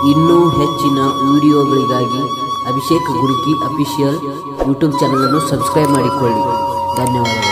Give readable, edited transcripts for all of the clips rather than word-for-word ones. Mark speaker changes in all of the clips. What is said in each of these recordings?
Speaker 1: ಇನ್ನೂ ಹೆಚ್ಚಿನ ವಿಡಿಯೋಗಳಿಗಾಗಿ ಅಭಿಷೇಕ್ ಗುರುಕಿ ಅಫಿಷಿಯಲ್ ಯೂಟ್ಯೂಬ್ ಚಾನಲನ್ನು ಸಬ್ಸ್ಕ್ರೈಬ್ ಮಾಡಿಕೊಳ್ಳಿ. ಧನ್ಯವಾದಗಳು.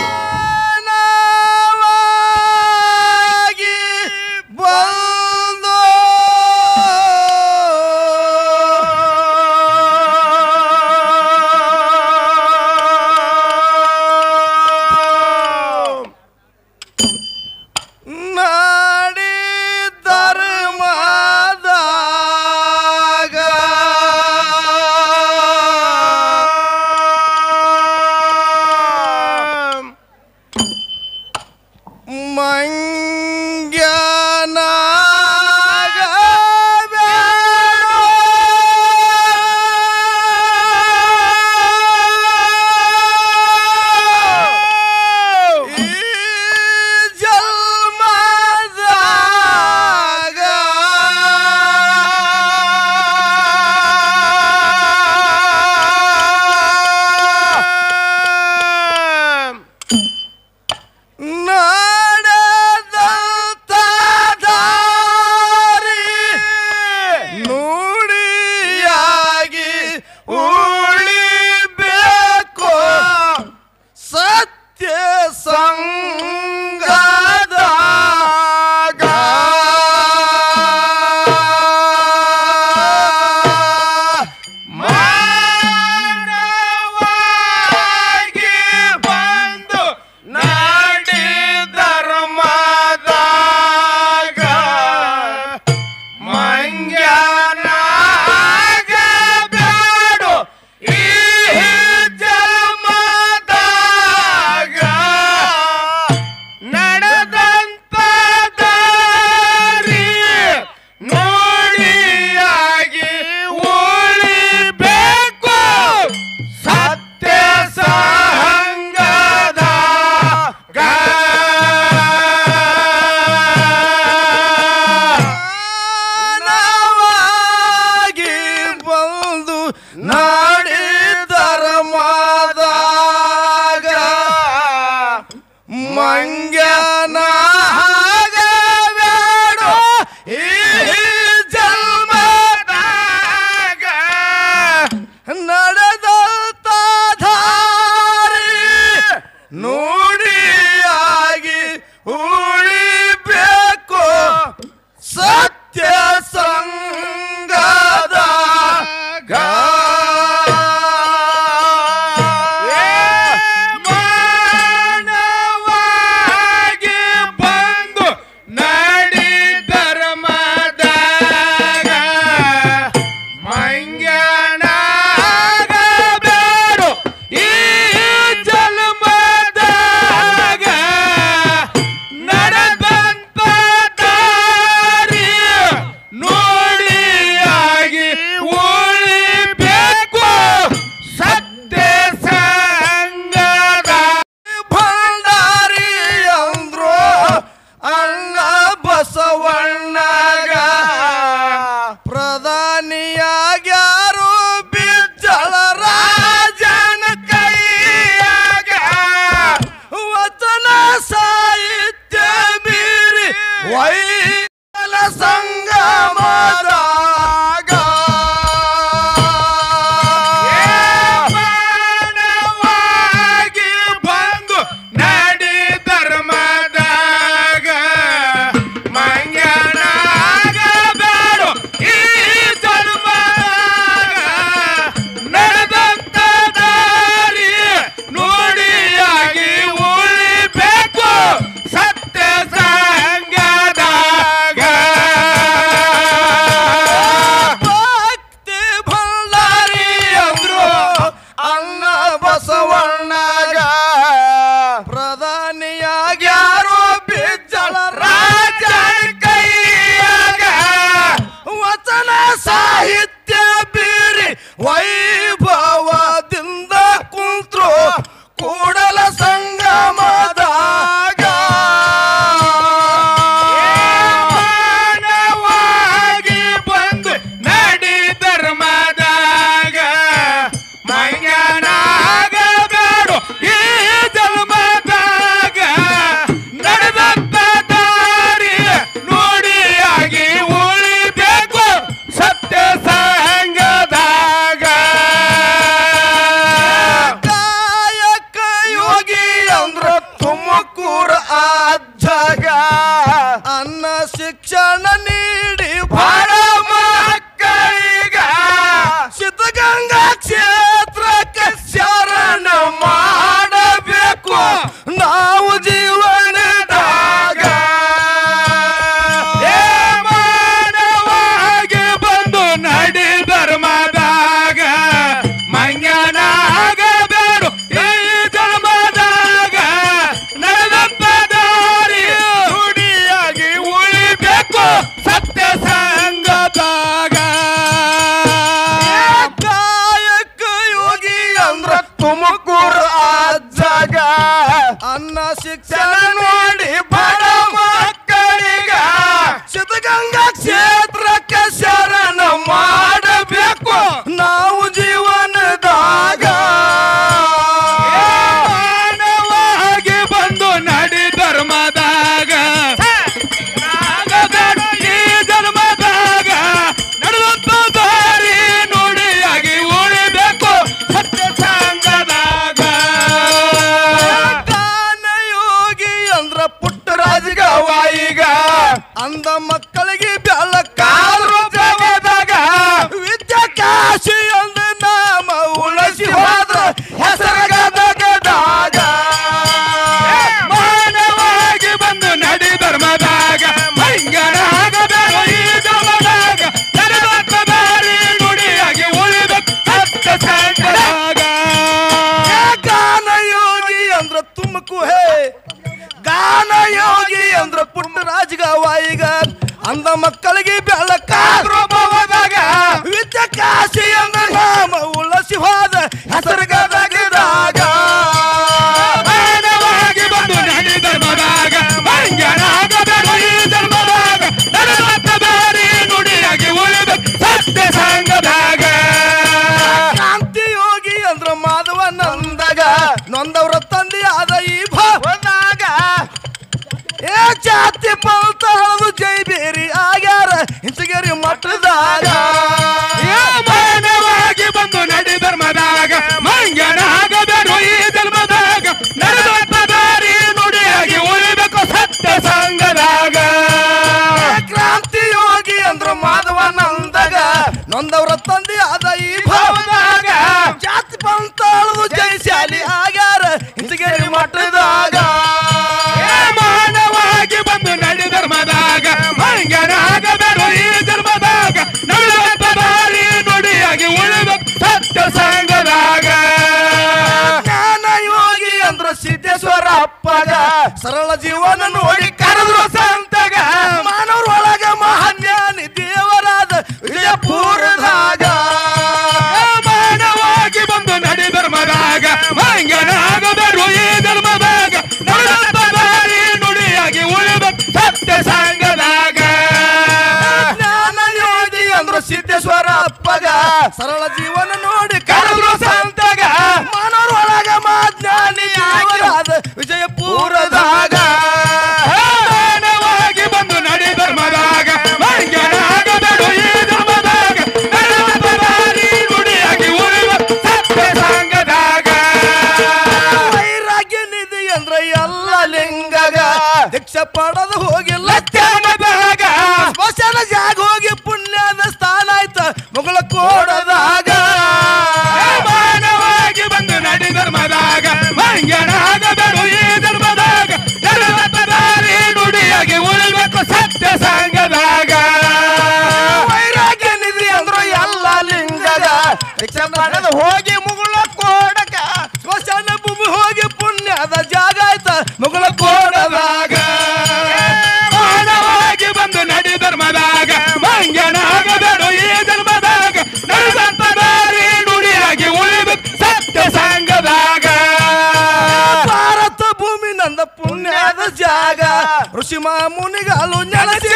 Speaker 2: ಶಿಕ್ಷಣ ನೋಡಿ ಬಡ ಮಕ್ಕಳಿಗ ಸಿದ್ಧಗಂಗಾ ಕ್ಷೇತ್ರಕ್ಕೆ ಶರಣ ಮಾಡಬೇಕು ನಾವು ಜೀವನದಾಗ ಮಾನವಾಗಿ ಬಂದು ನಡಿ ಧರ್ಮದಾಗ ಈ ಜನ್ಮದಾಗ ನಡೆದಂತ ದಾರಿ ನುಡಿಯಾಗಿ ಉಳಿಬೇಕು ಸತ್ಯ ಸಂಘದಾಗ ಗಾನಯೋಗಿ ಅಂದ್ರ ಪುಟ್ಟರಾಜಗ ವಾಯಿಗ ಅಂದ ಮಕ್ಕಳಿಗೆ ಬೆಳಕಾದ್ರು ಜಗದಾಗ ವಿದ್ಯಾಕಾಶಿ ಅಂದ ನಾಮ ಉಳಿಸಿ ಹೋದ್ರ ಹೆಸರಗದಾಗ ಮಾನವಾಗಿ ಬಂದು ನಡಿ ಧರ್ಮದಾಗ ಭಂಗನಾಗಬೇಕು ಈ ಧರ್ಮದಾಗ ನಡೆದಂತ ದಾರಿ ನುಡಿಯಾಗಿ ಉಳಿಬೇಕು ಸತ್ಯ ಸಂಘದಾಗ ಗಾನಯೋಗಿ ಅಂದ್ರ ತುಮಕು ಹೇ ಗಾನಯೋಗಿ ಅಂದ್ರ ಪುಟ್ಟರಾಜಗ ವಾಯಿಗ ಅಂದ ಮಕ್ಕಳಿಗೆ ಬೆಳಕಾದ್ರು ಭವದಾಗ ವಿದ್ಯಾಕಾಶಿ ಅಂದ ನಾಮ ಉಳಿಸಿ ಹೋದ ಹೆಸರುಗದಾಗ ಮಾನವಾಗಿ ಬಂದು ನಡಿ ಧರ್ಮದಾಗ ಭಂಗನಾಗಬೇಕು ಈ ಧರ್ಮದಾಗ ನಡೆದಂತ ದಾರಿ ನುಡಿಯಾಗಿ ಉಳಿಬೇಕು ಸತ್ಯ ಸಂಘದಾಗ ಕ್ರಾಂತಿಯೋಗಿ ಅಂದ್ರ ಮಾಧವ ನಂದಾಗ ನೊಂದವ್ರ ತಂದೆ ಆದ ಈ ಭಾವದಾಗ ಏ ಜಾತಿ ಪಂಥ ಹಳದು ಜೈ ಬೇರಿ ಆಗ್ಯಾರ ಹಿಂಚಗೇರಿ ಮಠದಾಗ ಮಾನವಾಗಿ ಬಂದು ನಡಿ ಧರ್ಮದಾಗ ಮಂಗನಾಗಬೇಕು ಈ ಧರ್ಮದಾಗ ನಡೆದಂತ ದಾರಿ ನುಡಿಯಾಗಿ ಉಳಿಬೇಕು ಸತ್ಯ ಸಂಘದಾಗ ಕ್ರಾಂತಿಯೋಗಿ ಅಂದ್ರ ಮಾಧವ ನಂದಾಗ ನೊಂದವ್ರ ತಂದೆ ಆದ ಈ ಭಾವದಾಗ ಜಾತಿ ಪಂಥ ಹಳದು ಜೈ ಶಾಲಿ ಆಗ್ಯಾರ ಹಿಂಚಗೇರಿ ಮಠದಾಗ ಮಾನವಾಗಿ ಬಂದು ನಡಿ ಧರ್ಮದಾಗ ಮಂಗನಾಗಬೇಕು ಈ ಧರ್ಮದಾಗ ನಡೆದಂತ ದಾರಿ ನುಡಿಯಾಗಿ ಉಳಿಬೇಕು ಸತ್ಯ ಸಂಘದಾಗ ಜ್ಞಾನಯೋಗಿ ಅಂದ್ರ ಸಿದ್ದೇಶ್ವರ ಅಪ್ಪಗ ಸರಳ ಜೀವನ ನೋಡಿ ಕರೆದ್ರು ಸಂತಗ ಮಾನವ್ರ ಒಳಗ ಮಹಾಜ್ಞಾನಿ ದೇವರಾದ ವಿಜಯಪುರದಾಗ ಮಾನವಾಗಿ ಬಂದು ನಡಿ ಧರ್ಮದಾಗ ಮಂಗನಾಗಬೇಕು ಈ ಧರ್ಮದಾಗ ನಡೆದಂತ ದಾರಿ ನುಡಿಯಾಗಿ ಉಳಿಬೇಕು ಸತ್ಯ ಸಂಘದಾಗ ಜ್ಞಾನಯೋಗಿ ಅಂದ್ರ ಸಿದ್ದೇಶ್ವರ ಅಪ್ಪಗ ಸರಳ ಜೀವನ ನೋಡಿ ಕರೆದ್ರು ಸಂತಗ ಮಾನವ್ರ ಒಳಗ ಮಹಾಜ್ಞಾನಿ ದೇವರಾದ ವಿಜಯಪುರದಾಗ ಮಾನವಾಗಿ ಬಂದು ನಡಿ ಧರ್ಮದಾಗ ಮಂಗನಾಗಬೇಕು ಈ ಧರ್ಮದಾಗ ನಡೆದಂತ ದಾರಿ ನುಡಿಯಾಗಿ ಉಳಿಬೇಕು ಸತ್ಯ ಸಂಘದಾಗ ವೈರಾಗ್ಯ ನಿಧಿ ಅಂದ್ರ ಎಲ್ಲ ಲಿಂಗಗ ದೀಕ್ಷ ಪಡೆದು ಹೋಗಿಲ್ಲ ತ್ಯಾಗದಾಗ ಸ್ಮಶಾನ ಜಾಗ ಹೋಗಿ ಪುಣ್ಯದ ಸ್ಥಾನ ಆಯ್ತ ಮುಗಳ ಕೋಡದಾಗ ಮಾನವಾಗಿ ಬಂದು ನಡಿ ಧರ್ಮದಾಗ ಮಂಗನಾಗಬೇಕು ಈ ಧರ್ಮದಾಗ ನಡೆದಂತ ದಾರಿ ನುಡಿಯಾಗಿ ಉಳಿಬೇಕು ಸತ್ಯ ಸಂಘದಾಗ ವೈರಾಗ್ಯ ನಿಧಿ ಅಂದ್ರ ಎಲ್ಲ ಲಿಂಗಗ ದೀಕ್ಷ ಪಡೆದು ಹೋಗಿ ಮುಗಳ ಕೋಡಕ ಸ್ಮಶಾನ ಭೂಮಿ ಹೋಗಿ ಪುಣ್ಯದ ಜಾಗ ಆಯ್ತ ಮುಗಳ ಕೋಡದಾಗ ಮಾನವಾಗಿ ಬಂದು ನಡಿ ಧರ್ಮದಾಗ ಮಂಗನಾಗಬೇಕು ಈ ಧರ್ಮದಾಗ ನಡೆದಂತ ದಾರಿ ನುಡಿಯಾಗಿ ಉಳಿಬೇಕು ಸತ್ಯ ಸಂಘದಾಗ ಭಾರತ ಭೂಮಿ ನಂದ ಪುಣ್ಯದ ಜಾಗ ಋಷಿ ಮುನಿಗಳು ನೆಲೆಸಿ